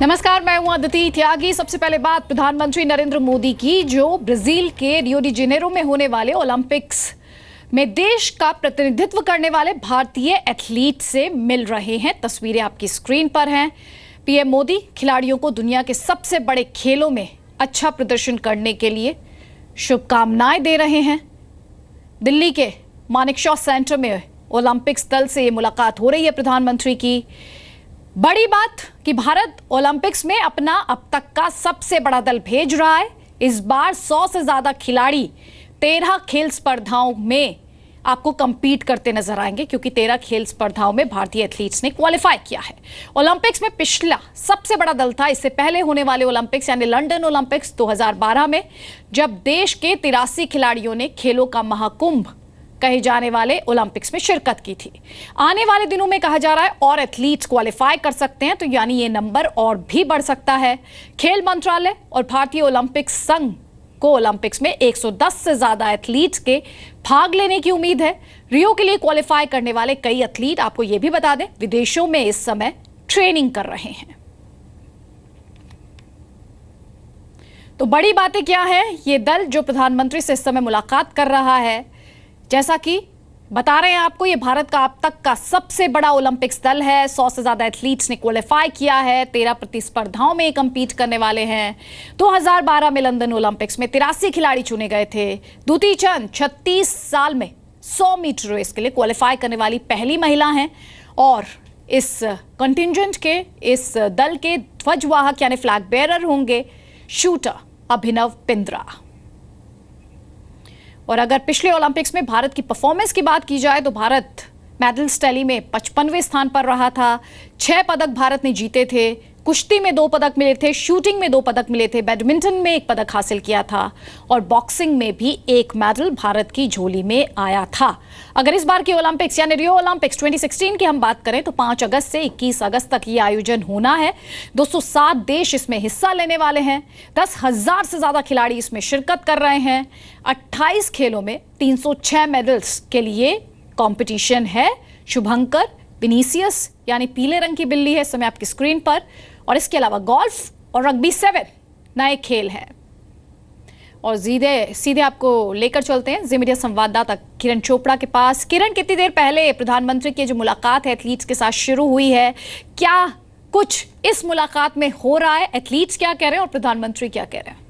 नमस्कार, मैं हूं अदिति त्यागी। सबसे पहले बात प्रधानमंत्री नरेंद्र मोदी की, जो ब्राजील के रियो डी जेनेरो में होने वाले ओलंपिक्स में देश का प्रतिनिधित्व करने वाले भारतीय एथलीट से मिल रहे हैं। तस्वीरें आपकी स्क्रीन पर हैं। पीएम मोदी खिलाड़ियों को दुनिया के सबसे बड़े खेलों में अच्छा प्रदर्शन करने के लिए शुभकामनाएं दे रहे हैं। दिल्ली के मानेकशॉ सेंटर में ओलंपिक्स दल से ये मुलाकात हो रही है प्रधानमंत्री की। बड़ी बात कि भारत ओलंपिक्स में अपना अब तक का सबसे बड़ा दल भेज रहा है। इस बार 100 से ज्यादा खिलाड़ी 13 खेल स्पर्धाओं में आपको कंपीट करते नजर आएंगे, क्योंकि 13 खेल स्पर्धाओं में भारतीय एथलीट्स ने क्वालिफाई किया है। ओलंपिक्स में पिछला सबसे बड़ा दल था इससे पहले होने वाले ओलंपिक्स यानी लंदन ओलंपिक्स 2012 में, जब देश के 83 खिलाड़ियों ने खेलों का महाकुंभ कहे जाने वाले ओलंपिक्स में शिरकत की थी। आने वाले दिनों में कहा जा रहा है और एथलीट्स क्वालिफाई कर सकते हैं, तो यानी ये नंबर और भी बढ़ सकता है। खेल मंत्रालय और भारतीय ओलंपिक संघ को ओलंपिक्स में 110 से ज्यादा एथलीट्स के भाग लेने की उम्मीद है। रियो के लिए क्वालिफाई करने वाले कई एथलीट, आपको यह भी बता दें, विदेशों में इस समय ट्रेनिंग कर रहे हैं। तो बड़ी बातें क्या है, ये दल जो प्रधानमंत्री से इस समय मुलाकात कर रहा है, जैसा कि बता रहे हैं आपको, ये भारत का अब तक का सबसे बड़ा ओलंपिक्स दल है। 100 से ज्यादा एथलीट्स ने क्वालिफाई किया है। 13 प्रतिस्पर्धाओं में कंपीट करने वाले हैं। 2012 में लंदन ओलंपिक्स में 83 खिलाड़ी चुने गए थे। दुती चंद 36 साल में 100 मीटर रेस के लिए क्वालिफाई करने वाली पहली महिला हैं और इस कंटिजेंट के, इस दल के ध्वजवाहक यानी फ्लैग बेयरर होंगे शूटर अभिनव बिंद्रा। और अगर पिछले ओलंपिक्स में भारत की परफॉर्मेंस की बात की जाए तो भारत मेडल्स टैली में 55वें स्थान पर रहा था। 6 पदक भारत ने जीते थे। कुश्ती में 2 पदक मिले थे, शूटिंग में 2 पदक मिले थे, बैडमिंटन में 1 पदक हासिल किया था और बॉक्सिंग में भी 1 मेडल भारत की झोली में आया था। अगर इस बार के ओलंपिक्स यानी रियो ओलंपिक्स 2016 की हम बात करें तो 5 अगस्त से 21 अगस्त तक ये आयोजन होना है। 207 देश इसमें हिस्सा लेने वाले हैं। 10,000 से ज्यादा खिलाड़ी इसमें शिरकत कर रहे हैं। 28 खेलों में 306 मेडल्स के लिए कंपटीशन है। शुभंकर विनीसियस यानी पीले रंग की बिल्ली है इस समय आपकी स्क्रीन पर, और इसके अलावा गोल्फ और रग्बी 7 नए खेल हैं। और सीधे आपको लेकर चलते हैं जी मीडिया संवाददाता किरण चोपड़ा के पास। किरण, कितनी देर पहले प्रधानमंत्री की जो मुलाकात है एथलीट्स के साथ शुरू हुई है, क्या कुछ इस मुलाकात में हो रहा है? एथलीट्स क्या कह रहे हैं और प्रधानमंत्री क्या कह रहे हैं?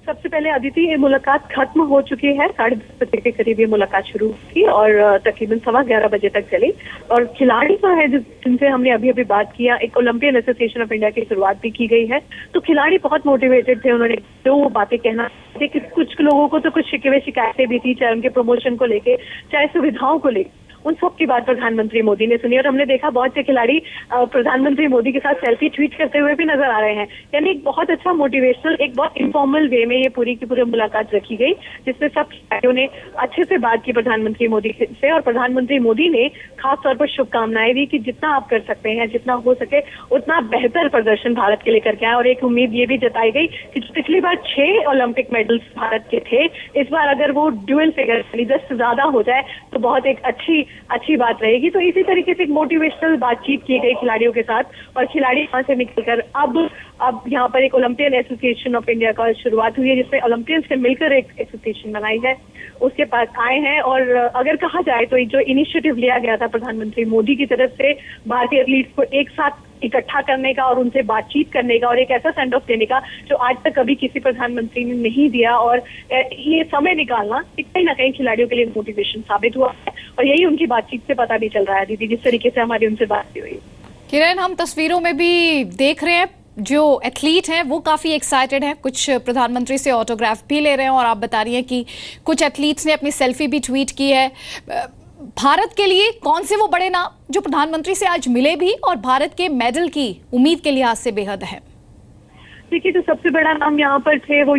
सबसे पहले अदिति, ये मुलाकात खत्म हो चुकी है। 10:30 बजे के करीब ये मुलाकात शुरू हुई और तकरीबन 11:15 बजे तक चली। और खिलाड़ी जो है जिनसे हमने अभी अभी बात किया, एक ओलंपियन एसोसिएशन ऑफ इंडिया की शुरुआत भी की गई है। तो खिलाड़ी बहुत मोटिवेटेड थे। उन्होंने जो बातें कहना थी कि कुछ लोगों को तो कुछ शिकवे शिकायतें भी थी, चाहे उनके प्रमोशन को लेके, चाहे सुविधाओं को लेकर, उन सब की बात प्रधानमंत्री मोदी ने सुनी। और हमने देखा बहुत से खिलाड़ी प्रधानमंत्री मोदी के साथ सेल्फी ट्वीट करते हुए भी नजर आ रहे हैं। यानी एक बहुत अच्छा मोटिवेशनल, एक बहुत इनफॉर्मल वे में ये पूरी की पूरी मुलाकात रखी गई, जिसमें सब खिलाड़ियों ने अच्छे से बात की प्रधानमंत्री मोदी से। और प्रधानमंत्री मोदी ने खास तौर पर शुभकामनाएं दी कि जितना आप कर सकते हैं, जितना हो सके उतना बेहतर प्रदर्शन भारत के लिए करके आए। और एक उम्मीद ये भी जताई गई कि पिछली बार 6 ओलंपिक मेडल्स भारत के थे, इस बार अगर वो ड्यूअल फिगर यानी 10 से ज्यादा हो जाए तो बहुत एक अच्छी बात रहेगी। तो इसी तरीके से एक मोटिवेशनल बातचीत की गई खिलाड़ियों के साथ और खिलाड़ी वहां से निकलकर अब यहाँ पर एक ओलंपियन एसोसिएशन ऑफ इंडिया का शुरुआत हुई है, जिसमें ओलंपियंस से मिलकर एक एसोसिएशन बनाई है, उसके पास आए हैं। और अगर कहा जाए तो जो इनिशिएटिव लिया गया था प्रधानमंत्री मोदी की तरफ से भारतीय एथलीट्स को एक साथ इकट्ठा करने का और उनसे बातचीत करने का और एक ऐसा सेंड ऑफ देने का जो आज तक कभी किसी प्रधानमंत्री ने नहीं दिया, और ये समय निकालना कहीं ना कहीं खिलाड़ियों के लिए मोटिवेशन साबित हुआ है। और यही उनकी बातचीत से पता भी चल रहा है दीदी, जिस तरीके से हमारी उनसे बात हुई। किरण, हम तस्वीरों में भी देख रहे हैं जो एथलीट हैं वो काफ़ी एक्साइटेड हैं। कुछ प्रधानमंत्री से ऑटोग्राफ भी ले रहे हैं और आप बता रही हैं कि कुछ एथलीट्स ने अपनी सेल्फी भी ट्वीट की है। भारत के लिए कौन से वो बड़े नाम जो प्रधानमंत्री से आज मिले भी और भारत के मेडल की उम्मीद के लिहाज से बेहद है? देखिए, तो सबसे बड़ा नाम यहाँ पर थे वो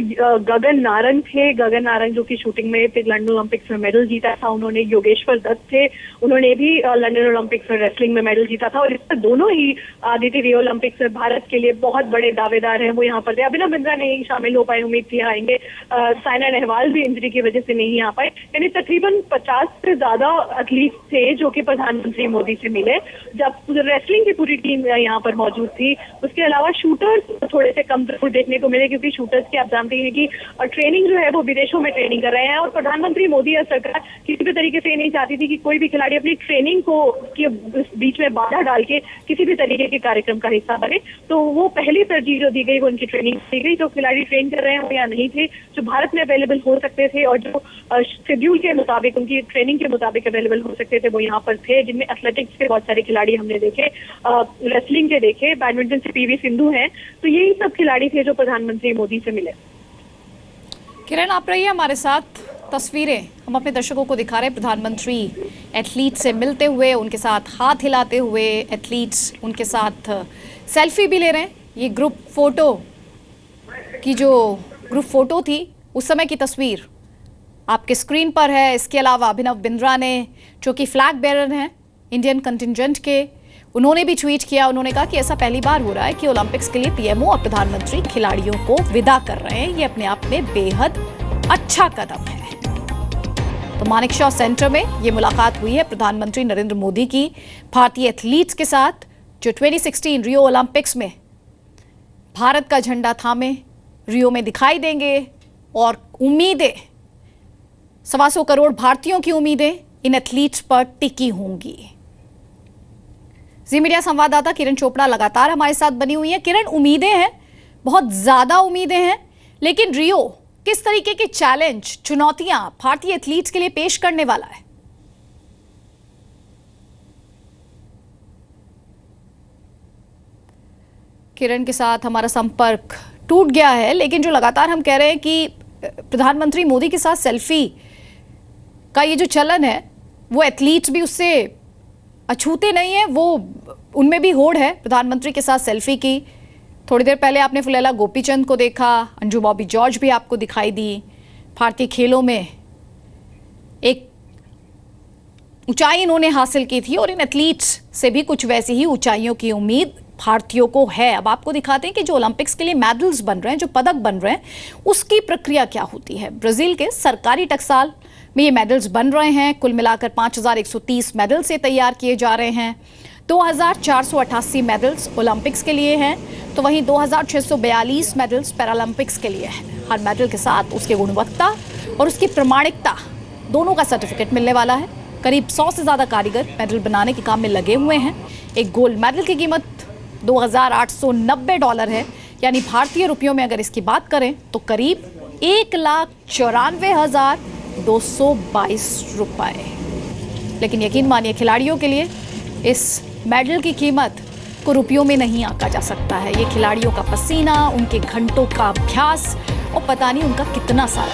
गगन नारंग थे। गगन नारंग जो कि शूटिंग में फिर लंदन ओलंपिक्स में मेडल जीता था। उन्होंने योगेश्वर दत्त थे, उन्होंने भी लंदन ओलंपिक्स में रेसलिंग में मेडल जीता था। और इसमें दोनों ही आदित्य रियो ओलंपिक्स में भारत के लिए बहुत बड़े दावेदार हैं, वो यहाँ पर थे। अभिनव बिंद्रा नहीं शामिल हो पाए, उम्मीद थी आएंगे। साइना नेहवाल भी इंजरी की वजह से नहीं आ पाए। यानी तकरीबन 50 से ज्यादा एथलीट थे जो कि प्रधानमंत्री मोदी से मिले, जब रेसलिंग की पूरी टीम यहाँ पर मौजूद थी। उसके अलावा शूटर्स थोड़े से कम जरूर देखने को मिले, क्योंकि शूटर्स की आप जानते हैं कि ट्रेनिंग जो है वो विदेशों में ट्रेनिंग कर रहे हैं। और प्रधानमंत्री मोदी और सरकार किसी भी तरीके से ये नहीं चाहती थी कि कोई भी खिलाड़ी अपनी ट्रेनिंग को के बीच में बाधा डाल के किसी भी तरीके के कार्यक्रम का हिस्सा बने। तो वो पहली तरजीह जो दी गई वो उनकी ट्रेनिंग दी गई। जो खिलाड़ी ट्रेन कर रहे हैं वो यहाँ नहीं थे, जो भारत में अवेलेबल हो सकते थे और जो शेड्यूल के मुताबिक उनकी ट्रेनिंग के मुताबिक अवेलेबल हो सकते थे वो यहाँ पर थे, जिनमें एथलेटिक्स के बहुत सारे खिलाड़ी हमने देखे, रेसलिंग के देखे, बैडमिंटन से पीवी सिंधु हैं। तो यही सब खिलाड़ी थे जो प्रधानमंत्री मोदी से मिले। किरण, आप रहिए हमारे साथ। तस्वीरें हम अपने दर्शकों को दिखा रहे हैं, प्रधानमंत्री एथलीट से मिलते हुए, उनके साथ हाथ हिलाते हुए, एथलीट्स उनके साथ सेल्फी भी ले रहे हैं। ये ग्रुप फोटो थी उस समय की तस्वीर आपके स्क्रीन पर है। इसके अलावा अभिनव बिंद्रा ने, जो कि फ्लैग बेरर हैं इंडियन कंटिजेंट के, उन्होंने भी ट्वीट किया। उन्होंने कहा कि ऐसा पहली बार हो रहा है कि ओलंपिक्स के लिए पीएमओ और प्रधानमंत्री खिलाड़ियों को विदा कर रहे हैं। ये अपने आप में बेहद अच्छा कदम है। तो मानेकशॉ सेंटर में ये मुलाकात हुई है प्रधानमंत्री नरेंद्र मोदी की भारतीय एथलीट्स के साथ, जो 2016 रियो ओलंपिक्स में भारत का झंडा थामे रियो में दिखाई देंगे। और उम्मीदें, 125 करोड़ भारतीयों की उम्मीदें इन एथलीट्स पर टिकी होंगी। जी मीडिया संवाददाता किरण चोपड़ा लगातार हमारे साथ बनी हुई है। किरण, उम्मीदें हैं, बहुत ज्यादा उम्मीदें हैं, लेकिन रियो किस तरीके के चैलेंज, चुनौतियां भारतीय एथलीट्स के लिए पेश करने वाला है? किरण के साथ हमारा संपर्क टूट गया है, लेकिन जो लगातार हम कह रहे हैं कि प्रधानमंत्री मोदी के साथ सेल्फी का ये जो चलन है वो एथलीट्स भी उससे अछूते नहीं है, वो उनमें भी होड़ है प्रधानमंत्री के साथ सेल्फी की। थोड़ी देर पहले आपने फुलेला गोपीचंद को देखा, अंजू बॉबी जॉर्ज भी आपको दिखाई दी। भारतीय खेलों में एक ऊंचाई इन्होंने हासिल की थी और इन एथलीट्स से भी कुछ वैसी ही ऊंचाइयों की उम्मीद भारतीयों को है। अब आपको दिखाते हैं कि जो ओलंपिक्स के लिए मेडल्स बन रहे हैं, जो पदक बन रहे हैं, उसकी प्रक्रिया क्या होती है। ब्राजील के सरकारी टकसाल में ये मेडल्स बन रहे हैं। कुल मिलाकर 5130 मेडल से तैयार किए जा रहे हैं। 2488 मेडल्स ओलंपिक्स के लिए हैं, तो वहीं 2642 मेडल्स पैरालंपिक्स के लिए हैं। हर मेडल के साथ उसकी गुणवत्ता और उसकी प्रामाणिकता दोनों का सर्टिफिकेट मिलने वाला है। करीब 100 से ज़्यादा कारीगर मेडल बनाने के काम में लगे हुए हैं। एक गोल्ड मेडल की कीमत $2890 है, यानी भारतीय रुपयों में अगर इसकी बात करें तो करीब 1,94,222 रुपये। लेकिन यकीन मानिए, खिलाड़ियों के लिए इस मेडल की कीमत को रुपयों में नहीं आंका जा सकता है। ये खिलाड़ियों का पसीना, उनके घंटों का अभ्यास और पता नहीं उनका कितना सारा